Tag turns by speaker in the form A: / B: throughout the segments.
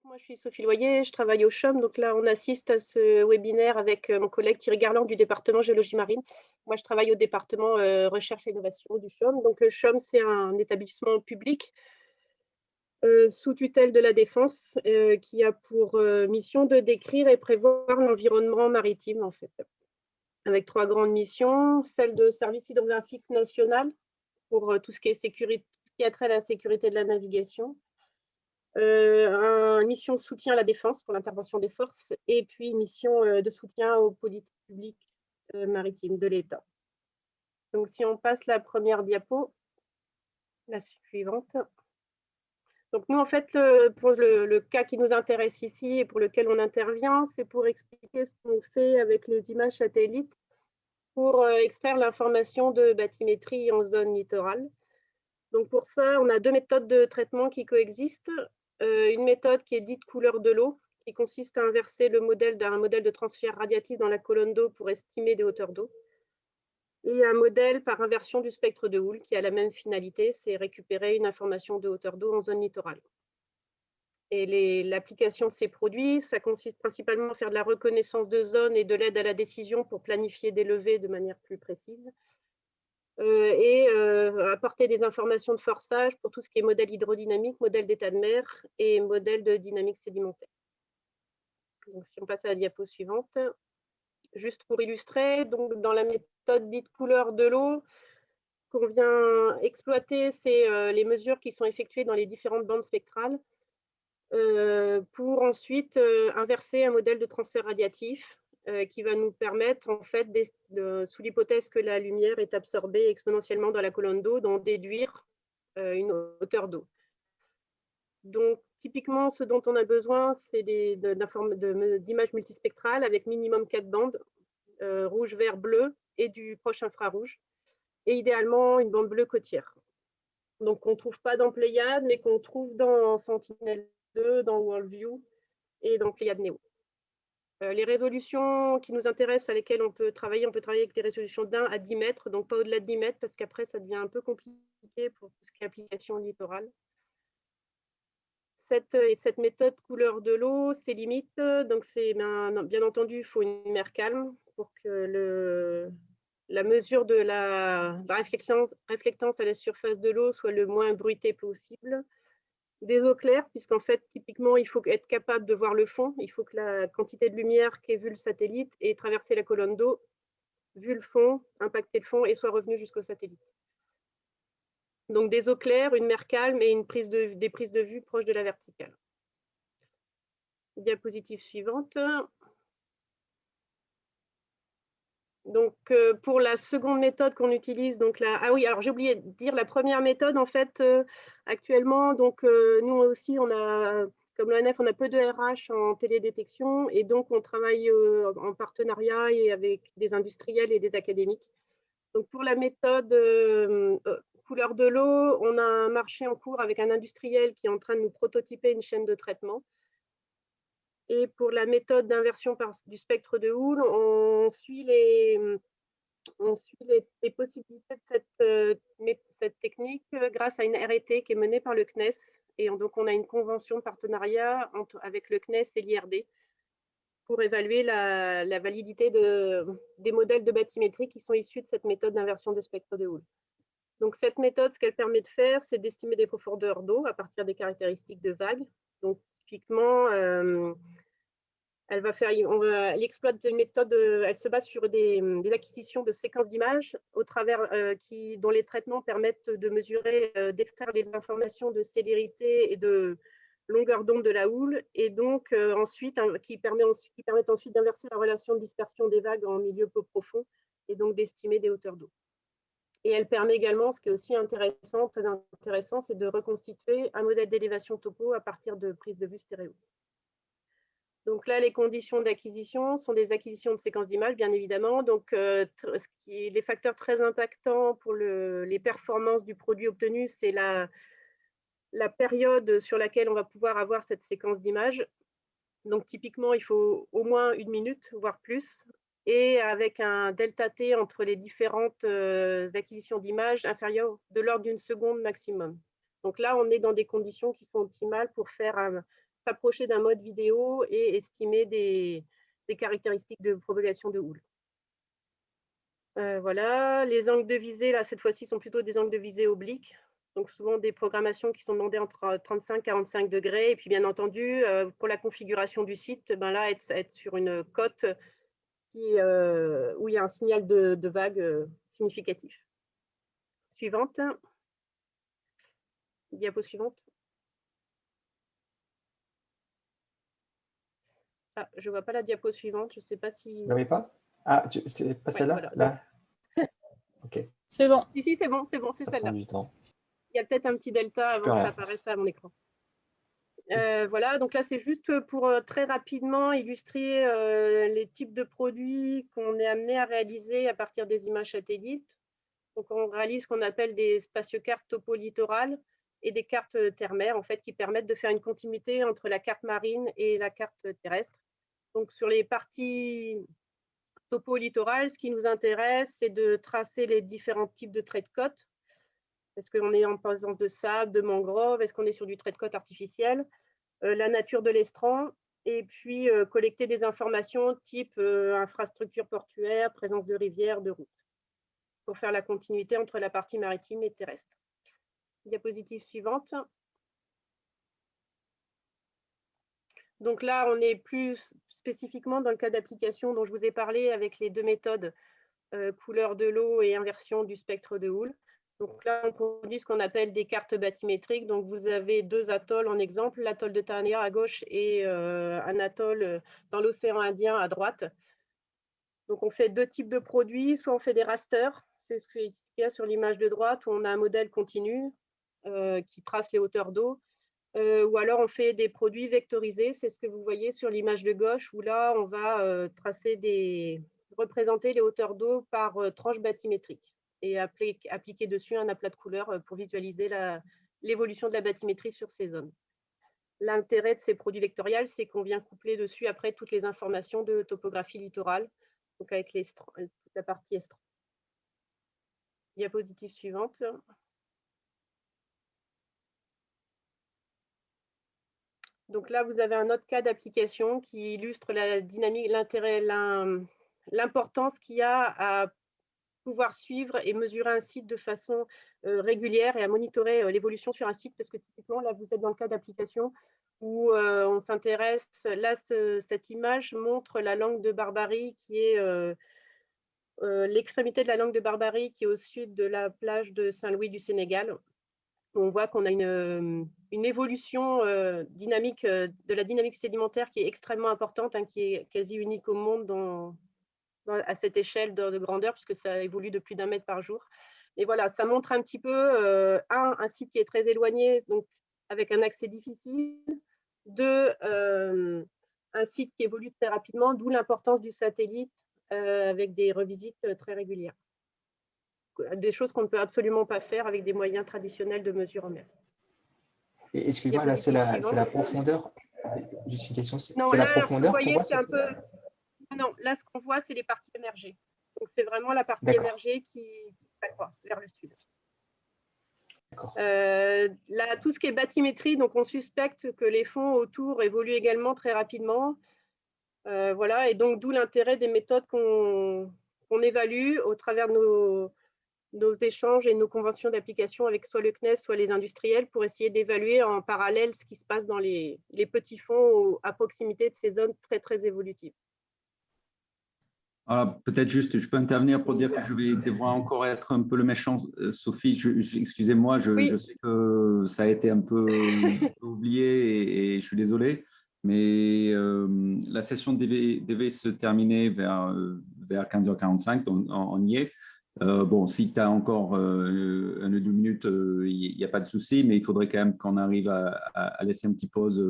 A: Moi, je suis Sophie Loyer, je travaille au CHUM. Donc là, on assiste à ce webinaire avec mon collègue Thierry Garland du département géologie marine. Moi, je travaille au département recherche et innovation du CHUM. Donc le CHUM, c'est un établissement public sous tutelle de la Défense qui a pour mission de décrire et prévoir l'environnement maritime, en fait, avec 3 grandes missions. Celle de service hydrographique national pour tout ce qui est sécurité, tout ce qui a trait à la sécurité de la navigation. Une mission de soutien à la défense pour l'intervention des forces et puis une mission de soutien aux politiques publiques maritimes de l'État. Donc, si on passe la première diapo, la suivante. Donc, nous, en fait, pour le cas qui nous intéresse ici et pour lequel on intervient, c'est pour expliquer ce qu'on fait avec les images satellites pour extraire l'information de bathymétrie en zone littorale. Donc, pour ça, on a 2 méthodes de traitement qui coexistent. Une méthode qui est dite couleur de l'eau, qui consiste à inverser le modèle d'un modèle de transfert radiatif dans la colonne d'eau pour estimer des hauteurs d'eau. Et un modèle par inversion du spectre de Houle qui a la même finalité, c'est récupérer une information de hauteur d'eau en zone littorale. Et l'application de ces produits, ça consiste principalement à faire de la reconnaissance de zones et de l'aide à la décision pour planifier des levées de manière plus précise. Et apporter des informations de forçage pour tout ce qui est modèle hydrodynamique, modèle d'état de mer et modèle de dynamique sédimentaire. Donc, si on passe à la diapo suivante, juste pour illustrer, donc dans la méthode dite couleur de l'eau, qu'on vient exploiter, c'est les mesures qui sont effectuées dans les différentes bandes spectrales pour ensuite inverser un modèle de transfert radiatif qui va nous permettre, en fait, sous l'hypothèse que la lumière est absorbée exponentiellement dans la colonne d'eau, d'en déduire une hauteur d'eau. Donc, typiquement, ce dont on a besoin, c'est d'images multispectrales avec minimum 4 bandes, rouge, vert, bleu, et du proche infrarouge, et idéalement une bande bleue côtière. Donc, qu'on ne trouve pas dans Pléiade, mais qu'on trouve dans Sentinel-2, dans Worldview et dans Pléiade Néo. Les résolutions qui nous intéressent, à lesquelles on peut travailler avec des résolutions d'1 à 10 mètres, donc pas au-delà de 10 mètres, parce qu'après, ça devient un peu compliqué pour tout ce qui est application littorale. Cette méthode couleur de l'eau, ses limites, donc c'est bien entendu, il faut une mer calme pour que la mesure de la réflectance à la surface de l'eau soit le moins bruitée possible. Des eaux claires, puisqu'en fait, typiquement, il faut être capable de voir le fond. Il faut que la quantité de lumière qu'ait vu le satellite ait traversé la colonne d'eau, vu le fond, impacté le fond et soit revenu jusqu'au satellite. Donc des eaux claires, une mer calme et des prises de vue proches de la verticale. Diapositive suivante. Donc pour la seconde méthode qu'on utilise, donc ah oui, alors j'ai oublié de dire la première méthode, en fait, actuellement, donc nous aussi, on a, comme l'ONF, on a peu de RH en télédétection et donc on travaille en partenariat et avec des industriels et des académiques. Donc pour la méthode couleur de l'eau, on a un marché en cours avec un industriel qui est en train de nous prototyper une chaîne de traitement. Et pour la méthode d'inversion du spectre de Houle, on suit les possibilités de cette technique grâce à une R&T qui est menée par le CNES. Et donc, on a une convention de partenariat avec le CNES et l'IRD pour évaluer la validité des modèles de bathymétrie qui sont issus de cette méthode d'inversion de spectre de Houle. Donc, cette méthode, ce qu'elle permet de faire, c'est d'estimer des profondeurs d'eau à partir des caractéristiques de vagues. Donc, typiquement, elle exploite une méthode, elle se base sur des acquisitions de séquences d'images dont les traitements permettent de mesurer, d'extraire les informations de célérité et de longueur d'onde de la houle, et donc qui permettent ensuite d'inverser la relation de dispersion des vagues en milieu peu profond et donc d'estimer des hauteurs d'eau. Et elle permet également, ce qui est aussi intéressant, très intéressant, c'est de reconstituer un modèle d'élévation topo à partir de prises de vue stéréo. Donc là, les conditions d'acquisition sont des acquisitions de séquences d'images, bien évidemment. Donc, les facteurs très impactants pour les performances du produit obtenu, c'est la période sur laquelle on va pouvoir avoir cette séquence d'images. Donc, typiquement, il faut au moins 1 minute, voire plus, et avec un delta T entre les différentes acquisitions d'images inférieures de l'ordre d'1 seconde maximum. Donc là, on est dans des conditions qui sont optimales pour faire s'approcher d'un mode vidéo et estimer des caractéristiques de propagation de houle. Voilà, les angles de visée, là, cette fois-ci, sont plutôt des angles de visée obliques. Donc, souvent des programmations qui sont demandées entre 35 et 45 degrés. Et puis, bien entendu, pour la configuration du site, ben là, être sur une côte où il y a un signal de vague significatif. Suivante. Diapo suivante. Ah, je ne vois pas la diapo suivante. Je ne sais pas si…
B: Vous l'avez pas? Ah, c'est pas celle-là,
A: voilà.
B: là? Ok.
C: C'est bon.
A: Si, c'est bon, c'est bon, c'est
B: Ça
A: celle-là.
B: prend du temps.
A: Il y a peut-être un petit delta
B: Je peux
A: avant que ça
B: rien.
A: apparaisse à mon écran. Voilà, donc là, c'est juste pour très rapidement illustrer les types de produits qu'on est amené à réaliser à partir des images satellites. Donc, on réalise ce qu'on appelle des spatiocartes topo-littorales et des cartes terre-mer, en fait, qui permettent de faire une continuité entre la carte marine et la carte terrestre. Donc, sur les parties topo-littorales, ce qui nous intéresse, c'est de tracer les différents types de traits de côte. Est-ce qu'on est en présence de sable, de mangrove? Est-ce qu'on est sur du trait de côte artificiel? La nature de l'estran, et puis collecter des informations type infrastructure portuaire, présence de rivières, de routes, pour faire la continuité entre la partie maritime et terrestre. Diapositive suivante. Donc là, on est plus spécifiquement dans le cas d'application dont je vous ai parlé avec les deux méthodes, couleur de l'eau et inversion du spectre de houle. Donc là, on produit ce qu'on appelle des cartes bathymétriques. Donc, vous avez deux atolls en exemple, l'atoll de Taanea à gauche et un atoll dans l'océan Indien à droite. Donc, on fait deux types de produits. Soit on fait des rasters, c'est ce qu'il y a sur l'image de droite, où on a un modèle continu qui trace les hauteurs d'eau. Ou alors, on fait des produits vectorisés. C'est ce que vous voyez sur l'image de gauche, où là, on va représenter les hauteurs d'eau par tranche bathymétrique et appliquer dessus un aplat de couleurs pour visualiser l'évolution de la bathymétrie sur ces zones. L'intérêt de ces produits vectoriels, c'est qu'on vient coupler dessus après toutes les informations de topographie littorale, donc avec toute la partie estran. Diapositive suivante. Donc là, vous avez un autre cas d'application qui illustre la dynamique, l'intérêt, l'importance qu'il y a à pouvoir suivre et mesurer un site de façon régulière et à monitorer l'évolution sur un site, parce que typiquement, là, vous êtes dans le cas d'application où on s'intéresse, là, cette image montre la langue de Barbarie qui est l'extrémité de la langue de Barbarie qui est au sud de la plage de Saint-Louis du Sénégal. On voit qu'on a une évolution dynamique de la dynamique sédimentaire qui est extrêmement importante, hein, qui est quasi unique au monde à cette échelle de grandeur, puisque ça évolue de plus d'1 mètre par jour. Et voilà, ça montre un petit peu, un site qui est très éloigné, donc avec un accès difficile. Deux, un site qui évolue très rapidement, d'où l'importance du satellite avec des revisites très régulières. Des choses qu'on ne peut absolument pas faire avec des moyens traditionnels de mesure en mer.
B: Excuse-moi, là, c'est la profondeur. Juste une question, c'est la profondeur qu'on voit
A: c'est un peu… Non, là, ce qu'on voit, c'est les parties émergées. Donc, c'est vraiment la partie émergée qui s'accroît vers le sud. Là, tout ce qui est bathymétrie, donc on suspecte que les fonds autour évoluent également très rapidement. Voilà, et donc d'où l'intérêt des méthodes qu'on évalue au travers de nos échanges et nos conventions d'application avec soit le CNES, soit les industriels, pour essayer d'évaluer en parallèle ce qui se passe dans les petits fonds à proximité de ces zones très, très évolutives.
D: Peut-être juste, je peux intervenir pour dire que je vais devoir encore être un peu le méchant, Sophie. Excusez-moi, je sais que ça a été un peu oublié et je suis désolé, mais la session devait se terminer vers 15h45, donc on y est. Bon, si tu as encore 1 ou 2 minutes, il n'y a pas de souci, mais il faudrait quand même qu'on arrive à laisser un petit pause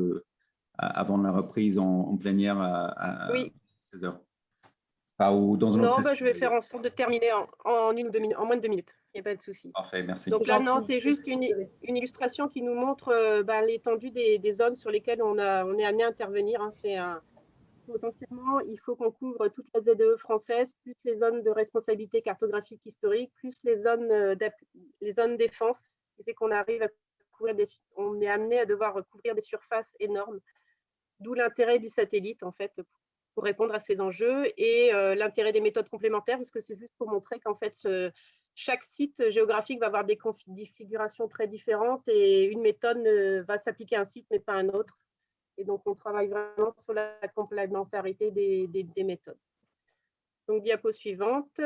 D: avant la reprise en plénière à 16h. Ou dans une autre session.
A: Je vais faire en sorte de terminer en moins de 2 minutes. Il n'y a pas de souci.
D: Parfait, merci.
A: Donc là, non, c'est juste une illustration qui nous montre l'étendue des zones sur lesquelles on est amené à intervenir. Hein. Potentiellement, il faut qu'on couvre toute la ZEE française, plus les zones de responsabilité cartographique historique, plus les zones défense, ce qui fait qu'on arrive à couvrir on est amené à devoir couvrir des surfaces énormes d'où l'intérêt du satellite, en fait, pour répondre à ces enjeux, et l'intérêt des méthodes complémentaires, parce que c'est juste pour montrer qu'en fait, chaque site géographique va avoir des configurations très différentes, et une méthode va s'appliquer à un site, mais pas à un autre. Et donc, on travaille vraiment sur la complémentarité des méthodes. Donc, diapo suivante.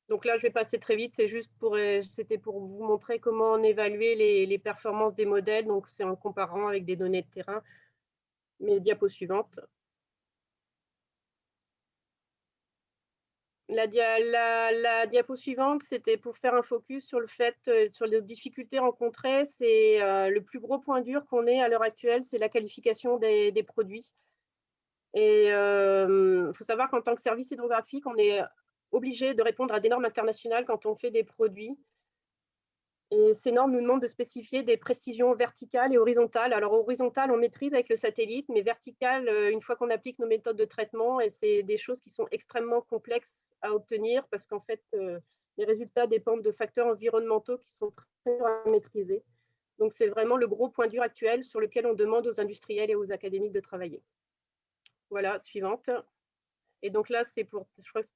A: Donc là, je vais passer très vite, c'était pour vous montrer comment on évaluait les performances des modèles. Donc, c'est en comparant avec des données de terrain. Mais diapo suivante. La diapo suivante, c'était pour faire un focus sur le fait, sur les difficultés rencontrées. C'est le plus gros point dur qu'on ait à l'heure actuelle, c'est la qualification des produits. Et il faut savoir qu'en tant que service hydrographique, on est obligé de répondre à des normes internationales quand on fait des produits. Et ces normes nous demandent de spécifier des précisions verticales et horizontales. Alors, horizontales, on maîtrise avec le satellite, mais verticales, une fois qu'on applique nos méthodes de traitement, et c'est des choses qui sont extrêmement complexes à obtenir parce qu'en fait, les résultats dépendent de facteurs environnementaux qui sont très durs à maîtriser. Donc, c'est vraiment le gros point dur actuel sur lequel on demande aux industriels et aux académiques de travailler. Voilà, suivante. Et donc là, je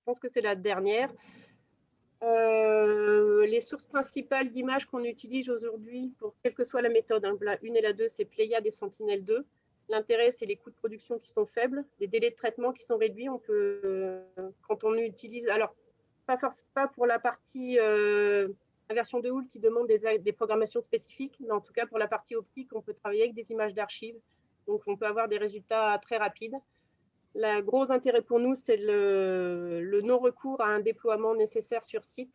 A: pense que c'est la dernière. Les sources principales d'images qu'on utilise aujourd'hui, pour quelle que soit la méthode, hein, la 1 et la 2, c'est Pléiade et Sentinelle-2. L'intérêt, c'est les coûts de production qui sont faibles, les délais de traitement qui sont réduits. On peut, quand on utilise, alors pas pour la partie inversion de houle qui demande des programmations spécifiques, mais en tout cas pour la partie optique, on peut travailler avec des images d'archives. Donc on peut avoir des résultats très rapides. Le gros intérêt pour nous, c'est le non-recours à un déploiement nécessaire sur site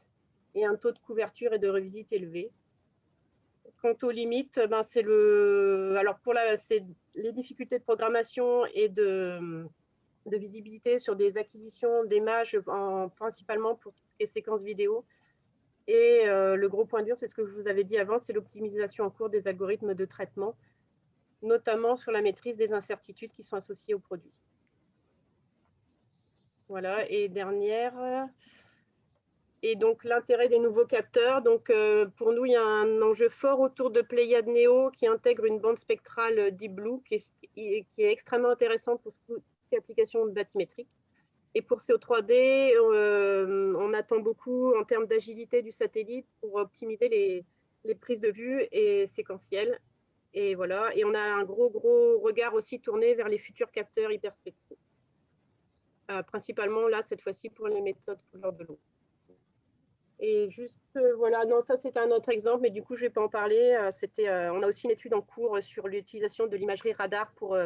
A: et un taux de couverture et de revisite élevé. Quant aux limites, ben c'est les difficultés de programmation et de visibilité sur des acquisitions d'images, principalement pour toutes les séquences vidéo. Et le gros point dur, c'est ce que je vous avais dit avant, c'est l'optimisation en cours des algorithmes de traitement, notamment sur la maîtrise des incertitudes qui sont associées au produit. Voilà, et dernière. Et donc, l'intérêt des nouveaux capteurs. Donc, pour nous, il y a un enjeu fort autour de Pléiade Neo qui intègre une bande spectrale Deep Blue qui est extrêmement intéressante pour toutes les applications bathymétriques. Et pour CO3D, on attend beaucoup en termes d'agilité du satellite pour optimiser les prises de vue et séquentielles. Et voilà. Et on a un gros regard aussi tourné vers les futurs capteurs hyperspectraux. Principalement là, cette fois-ci, pour les méthodes couleur de l'eau. Et juste, voilà, non, ça c'était un autre exemple, mais du coup, je ne vais pas en parler. On a aussi une étude en cours sur l'utilisation de l'imagerie radar pour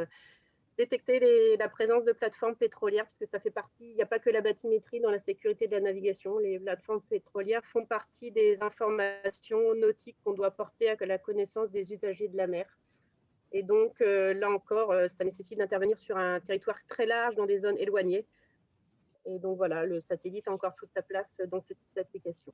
A: détecter la présence de plateformes pétrolières, parce que ça fait partie, il n'y a pas que la bathymétrie dans la sécurité de la navigation. Les plateformes pétrolières font partie des informations nautiques qu'on doit porter à la connaissance des usagers de la mer. Et donc, là encore, ça nécessite d'intervenir sur un territoire très large dans des zones éloignées. Et donc voilà, le satellite a encore toute sa place dans cette application.